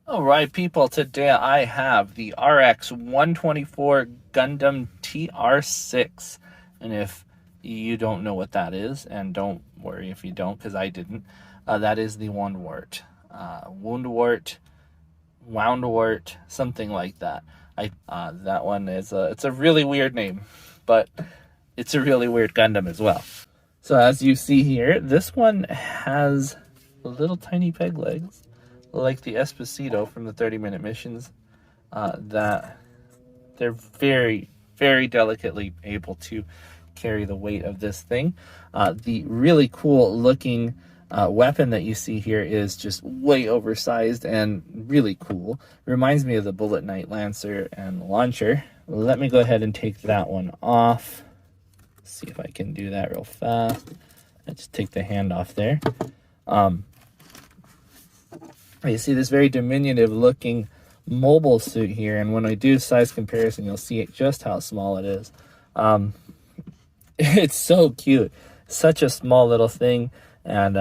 All right, people, today I have the RX 124 Gundam TR6. And if you don't know what that is, and don't worry if you don't, because I didn't, that is the Wondwort. Woundwort, Woundwort, something like that. That one is it's a really weird name, but it's a really weird Gundam as well. So as you see here, this one has little tiny peg legs, like the Esposito from the 30-minute missions, that they're very, very delicately able to carry the weight of this thing. The really cool looking weapon that you see here is just way oversized and really cool. It reminds me of the Bullet Knight Lancer and Launcher. Let me go ahead and take that one off. See if I can do that real fast. I just take the hand off there. You see this very diminutive looking mobile suit here, and when I do size comparison, you'll see just how small it is. It's so cute. Such a small little thing, and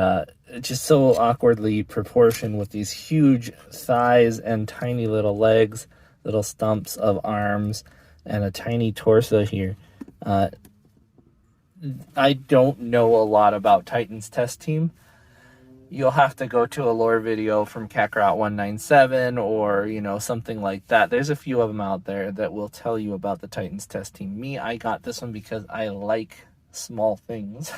just so awkwardly proportioned with these huge thighs and tiny little legs, little stumps of arms, and a tiny torso here. I don't know a lot about Titan's test team. You'll have to go to a lore video from Kakarot 197 or, something like that. There's a few of them out there that will tell you about the Titans test team. Me, I got this one because I like small things.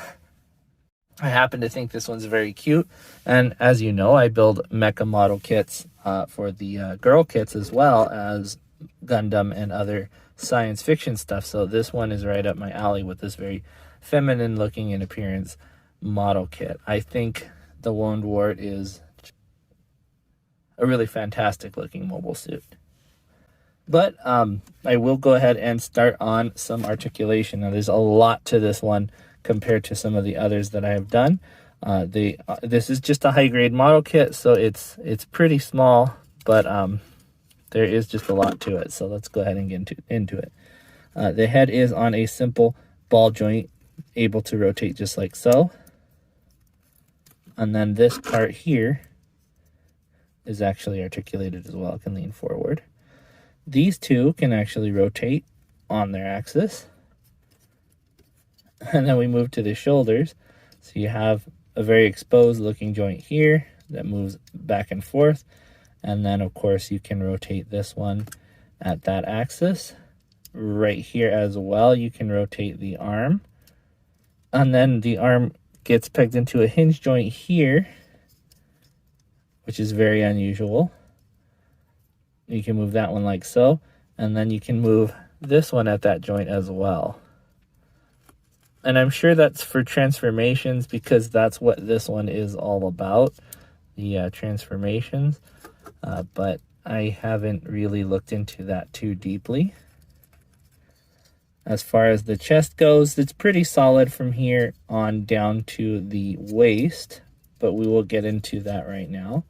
I happen to think this one's very cute. And as you know, I build mecha model kits for the girl kits as well as Gundam and other science fiction stuff. So this one is right up my alley with this very feminine looking in appearance model kit. I think the Woundwort is a really fantastic looking mobile suit. But I will go ahead and start on some articulation. Now there's a lot to this one compared to some of the others that I have done. This is just a high grade model kit, so it's pretty small, but there is just a lot to it. So let's go ahead and get into it. The head is on a simple ball joint, able to rotate just like so. And then this part here is actually articulated as well. It can lean forward. These two can actually rotate on their axis. And then we move to the shoulders. So you have a very exposed looking joint here that moves back and forth. And then of course you can rotate this one at that axis. Right here as well, you can rotate the arm. And then the arm gets pegged into a hinge joint here, which is very unusual. You can move that one like so, and then you can move this one at that joint as well. And I'm sure that's for transformations because that's what this one is all about, the transformations. But I haven't really looked into that too deeply. As far as the chest goes, it's pretty solid from here on down to the waist, but we will get into that right now.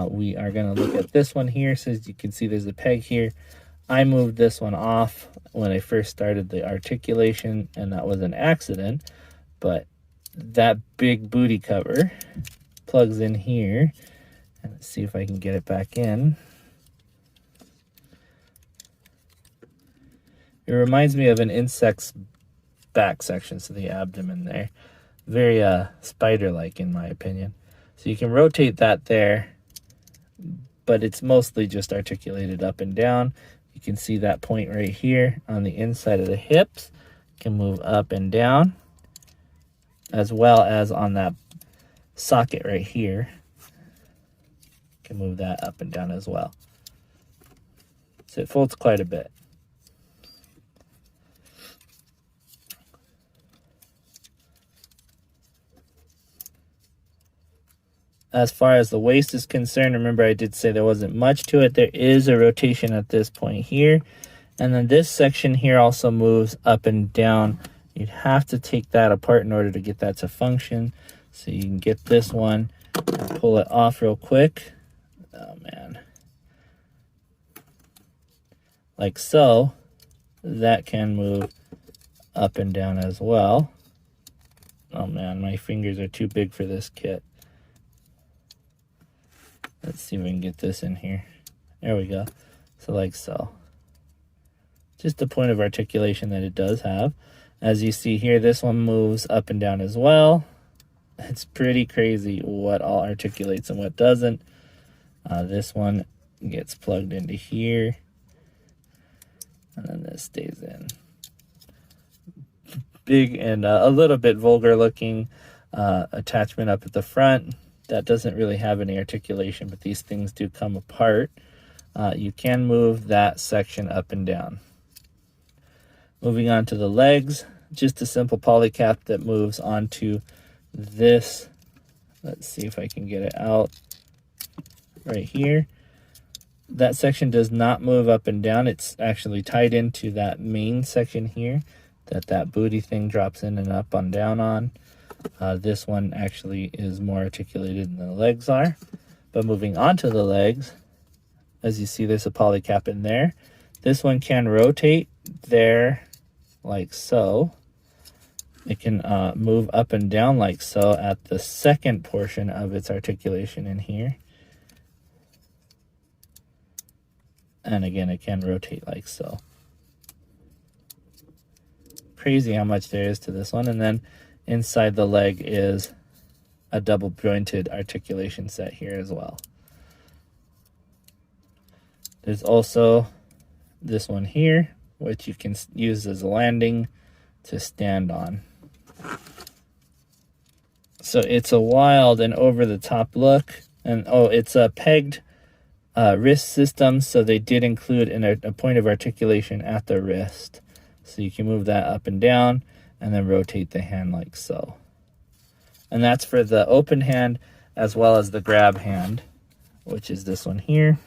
We are going to look at this one here. So as you can see, there's a peg here. I moved this one off when I first started the articulation, and that was an accident. But that big booty cover plugs in here. And let's see if I can get it back in. It reminds me of an insect's back section, so the abdomen there. Very spider-like in my opinion. So you can rotate that there, but it's mostly just articulated up and down. You can see that point right here on the inside of the hips. You can move up and down, as well as on that socket right here. You can move that up and down as well. So it folds quite a bit. As far as the waist is concerned, remember I did say there wasn't much to it. There is a rotation at this point here. And then this section here also moves up and down. You'd have to take that apart in order to get that to function. So you can get this one and pull it off real quick. Oh man. Like so. That can move up and down as well. Oh man, my fingers are too big for this kit. Let's see if we can get this in here. There we go. So like so. Just the point of articulation that it does have. As you see here, this one moves up and down as well. It's pretty crazy what all articulates and what doesn't. This one gets plugged into here, and then this stays in. Big and a little bit vulgar looking attachment up at the front. That doesn't really have any articulation, but these things do come apart. You can move that section up and down. Moving on to the legs, just a simple polycap that moves onto this. Let's see if I can get it out right here. That section does not move up and down. It's actually tied into that main section here that booty thing drops in and up and down on. This one actually is more articulated than the legs are. But moving on to the legs, as you see, there's a polycap in there. This one can rotate there like so. It can move up and down like so at the second portion of its articulation in here. And again, it can rotate like so. Crazy how much there is to this one. And then inside the leg is a double jointed articulation set here as well. There's also this one here, which you can use as a landing to stand on. So it's a wild and over-the-top look. And oh, it's a pegged wrist system, so they did include a point of articulation at the wrist. So you can move that up and down and then rotate the hand like so. And that's for the open hand as well as the grab hand, which is this one here.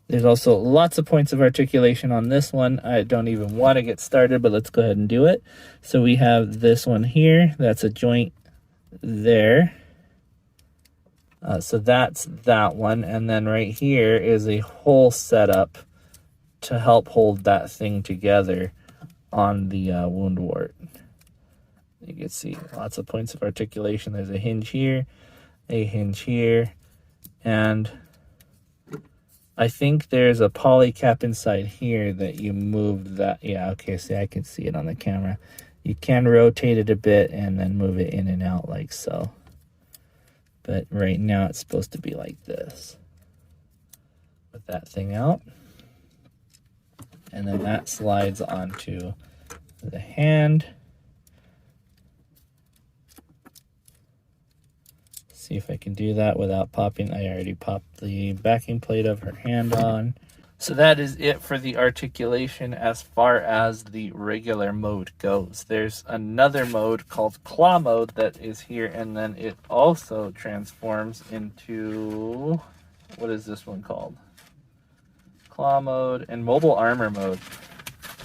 There's also lots of points of articulation on this one. I don't even want to get started, but let's go ahead and do it. So we have this one here. That's a joint there. So that's that one. And then right here is a whole setup to help hold that thing together on the Woundwort. You can see lots of points of articulation. There's a hinge here, and I think there's a polycap inside here that you move that. Yeah, okay, see, I can see it on the camera. You can rotate it a bit and then move it in and out like so. But right now it's supposed to be like this. With that thing out. And then that slides onto the hand. See if I can do that without popping. I already popped the backing plate of her hand on. So that is it for the articulation as far as the regular mode goes. There's another mode called claw mode that is here, and then it also transforms into, what is this one called? Claw mode and mobile armor mode.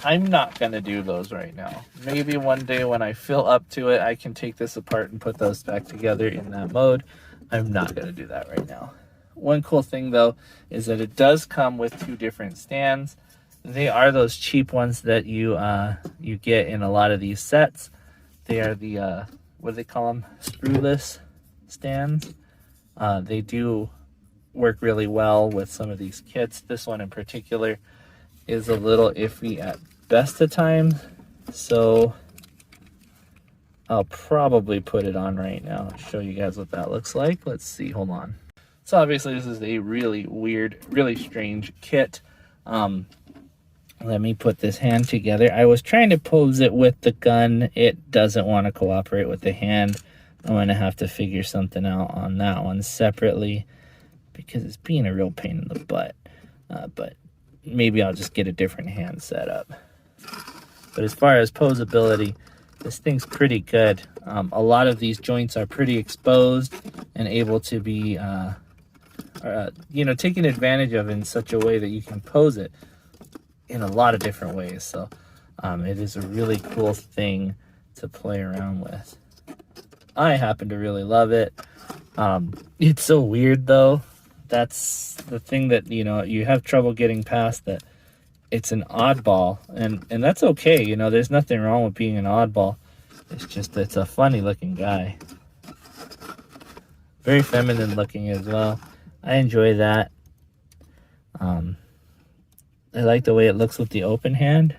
I'm not going to do those right now. Maybe one day when I feel up to it, I can take this apart and put those back together in that mode. I'm not going to do that right now. One cool thing, though, is that it does come with two different stands. They are those cheap ones that you get in a lot of these sets. They are the, what do they call them? Screwless stands. They do work really well with some of these kits. This one in particular is a little iffy at best of times, so I'll probably put it on right now and show you guys what that looks like. Let's see, hold on. So obviously this is a really weird, really strange kit. Let me put this hand together. I was trying to pose it with the gun. It doesn't want to cooperate with the hand. I'm going to have to figure something out on that one separately because it's being a real pain in the butt. But maybe I'll just get a different hand set up. But as far as posability, this thing's pretty good. A lot of these joints are pretty exposed and able to be, taken advantage of in such a way that you can pose it in a lot of different ways. So it is a really cool thing to play around with. I happen to really love it. It's so weird, though. That's the thing that, you have trouble getting past, that it's an oddball, and that's okay. There's nothing wrong with being an oddball. It's just, it's a funny looking guy. Very feminine looking as well. I enjoy that. I like the way it looks with the open hand.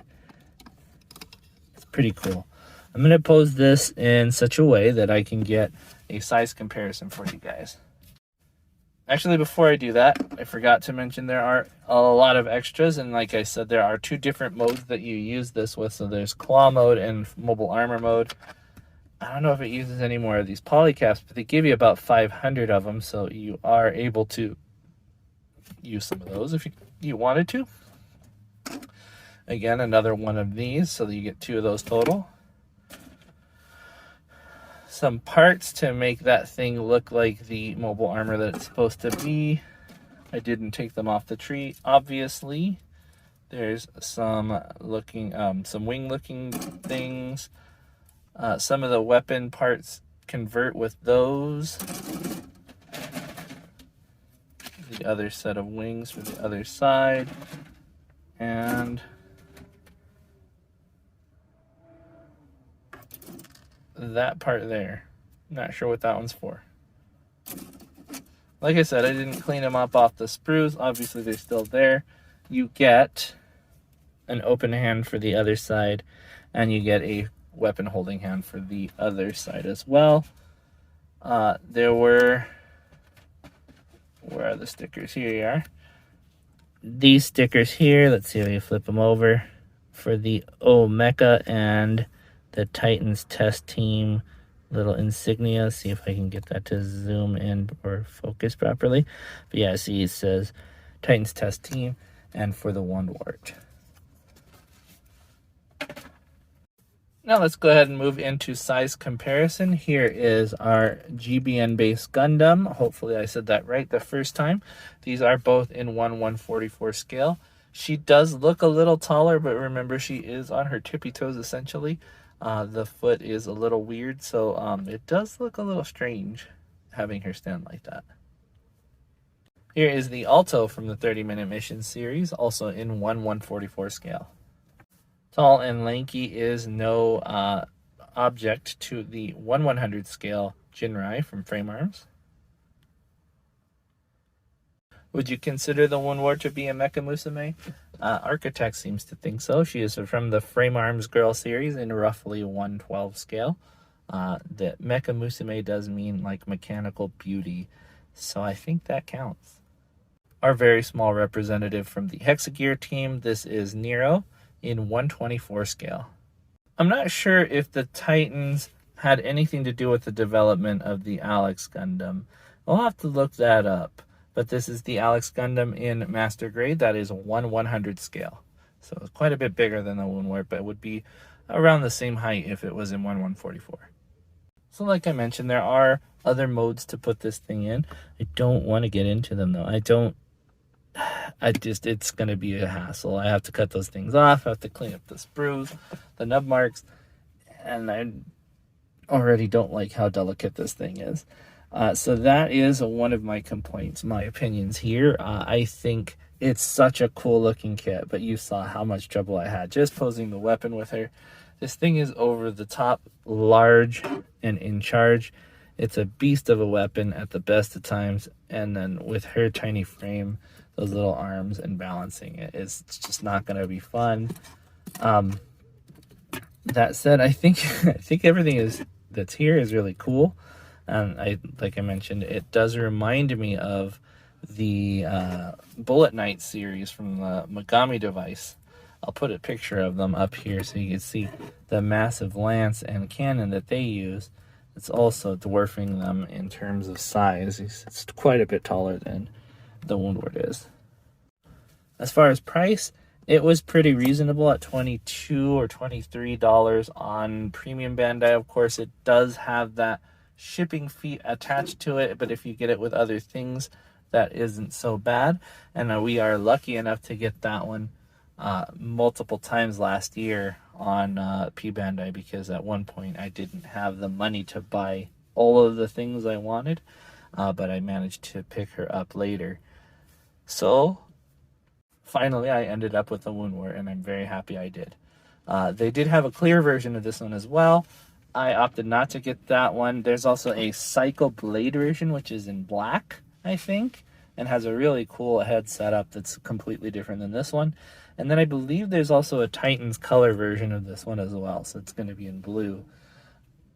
It's pretty cool. I'm going to pose this in such a way that I can get a size comparison for you guys. Actually, before I do that, I forgot to mention there are a lot of extras, and like I said, there are 2 different modes that you use this with. So there's claw mode and mobile armor mode. I don't know if it uses any more of these polycaps, but they give you about 500 of them, so you are able to use some of those if you wanted to. Again, another one of these, so that you get 2 of those total. Some parts to make that thing look like the mobile armor that it's supposed to be. I didn't take them off the tree, obviously. There's some wing looking things. Some of the weapon parts convert with those. The other set of wings for the other side. And that part there. Not sure what that one's for. Like I said, I didn't clean them up off the sprues. Obviously, they're still there. You get an open hand for the other side, and you get a weapon holding hand for the other side as well. Where are the stickers? Here you are. These stickers here, let's see if you flip them over, for the Omeka and the Titans test team little insignia. See if I can get that to zoom in or focus properly. But yeah, see, it says Titans test team and for the Wondwort. Now let's go ahead and move into size comparison. Here is our GBN base Gundam. Hopefully I said that right the first time. These are both in 1/144 scale. She does look a little taller, but remember she is on her tippy toes essentially. The foot is a little weird, so it does look a little strange having her stand like that. Here is the Alto from the 30-minute mission series, also in 1/144 scale. Tall and lanky is no object to the 1/100 scale Jinrai from Frame Arms. Would you consider the Woundwort to be a Mecha Musume? Architect seems to think so. She is from the Frame Arms Girl series in roughly 1/12 scale. The Mecha Musume does mean like mechanical beauty, so I think that counts. Our very small representative from the Hexagear team, this is Nero in 1/24 scale. I'm not sure if the Titans had anything to do with the development of the Alex Gundam. I'll have to look that up. But this is the Alex Gundam in Master Grade. That is 1/100 scale. So it's quite a bit bigger than the Woundwort, but it would be around the same height if it was in 1/144. So like I mentioned, there are other modes to put this thing in. I don't want to get into them though. It's going to be a hassle. I have to cut those things off. I have to clean up the sprues, the nub marks, and I already don't like how delicate this thing is. So that is one of my complaints, my opinions here. I think it's such a cool looking kit, but you saw how much trouble I had just posing the weapon with her. This thing is over the top, large, and in charge. It's a beast of a weapon at the best of times, and then with her tiny frame, those little arms, and balancing it, it's just not going to be fun. That said, I think everything that's here is really cool. And like I mentioned, it does remind me of the Bullet Knight series from the Megami device. I'll put a picture of them up here so you can see the massive lance and cannon that they use. It's also dwarfing them in terms of size. It's quite a bit taller than the Woundwort is. As far as price, it was pretty reasonable at $22 or $23 on Premium Bandai. Of course, it does have that shipping fee attached to it, but if you get it with other things, that isn't so bad. And we are lucky enough to get that one multiple times last year on P Bandai, because at one point I didn't have the money to buy all of the things I wanted, but I managed to pick her up later. So finally I ended up with the Woundwort, and I'm very happy I did. They did have a clear version of this one as well. I opted not to get that one. There's also a Cycle Blade version, which is in black, I think, and has a really cool head setup that's completely different than this one. And then I believe there's also a Titans color version of this one as well, so it's going to be in blue.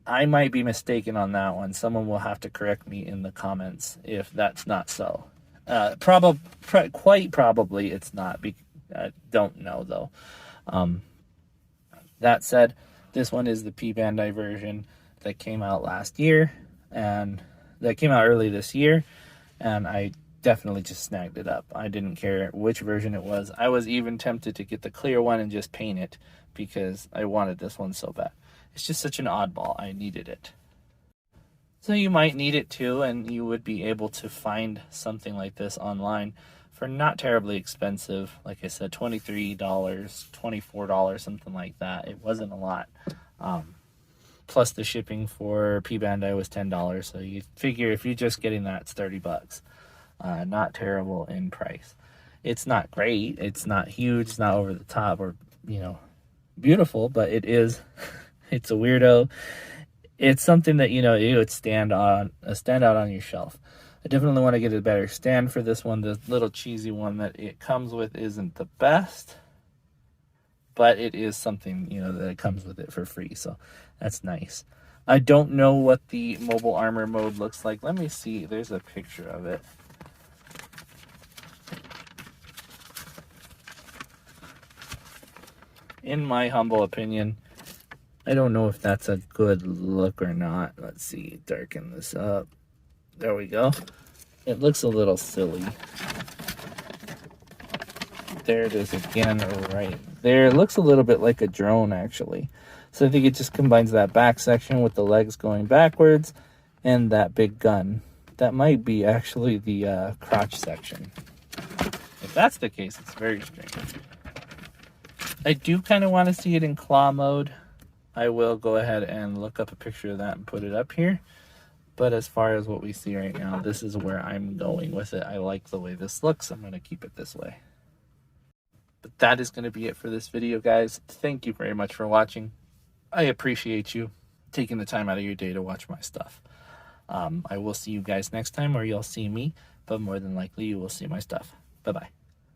I might be mistaken on that one. Someone will have to correct me in the comments if that's not so. Quite probably it's not. I don't know, though. That said, this one is the P Bandai version that came out last year, and that came out early this year, and I definitely just snagged it up. I didn't care which version it was. I was even tempted to get the clear one and just paint it because I wanted this one so bad. It's just such an oddball. I needed it. So you might need it too, and you would be able to find something like this online for not terribly expensive. Like I said, $23, $24, something like that. It wasn't a lot. Plus the shipping for P Bandai was $10, so you figure if you're just getting that, it's $30. Not terrible in price. It's not great. It's not huge. It's not over the top or, beautiful, but it is. It's a weirdo. It's something that, it would stand out on your shelf. I definitely want to get a better stand for this one. The little cheesy one that it comes with isn't the best, but it is something, that it comes with it for free, so that's nice. I don't know what the mobile armor mode looks like. Let me see. There's a picture of it. In my humble opinion, I don't know if that's a good look or not. Let's see, darken this up. There we go. It looks a little silly. There it is again, right there. It looks a little bit like a drone, actually. So I think it just combines that back section with the legs going backwards and that big gun. That might be actually the crotch section. If that's the case, it's very strange. I do kind of want to see it in claw mode. I will go ahead and look up a picture of that and put it up here. But as far as what we see right now, this is where I'm going with it. I like the way this looks. I'm going to keep it this way. But that is going to be it for this video, guys. Thank you very much for watching. I appreciate you taking the time out of your day to watch my stuff. I will see you guys next time, or you'll see me, but more than likely you will see my stuff. Bye-bye.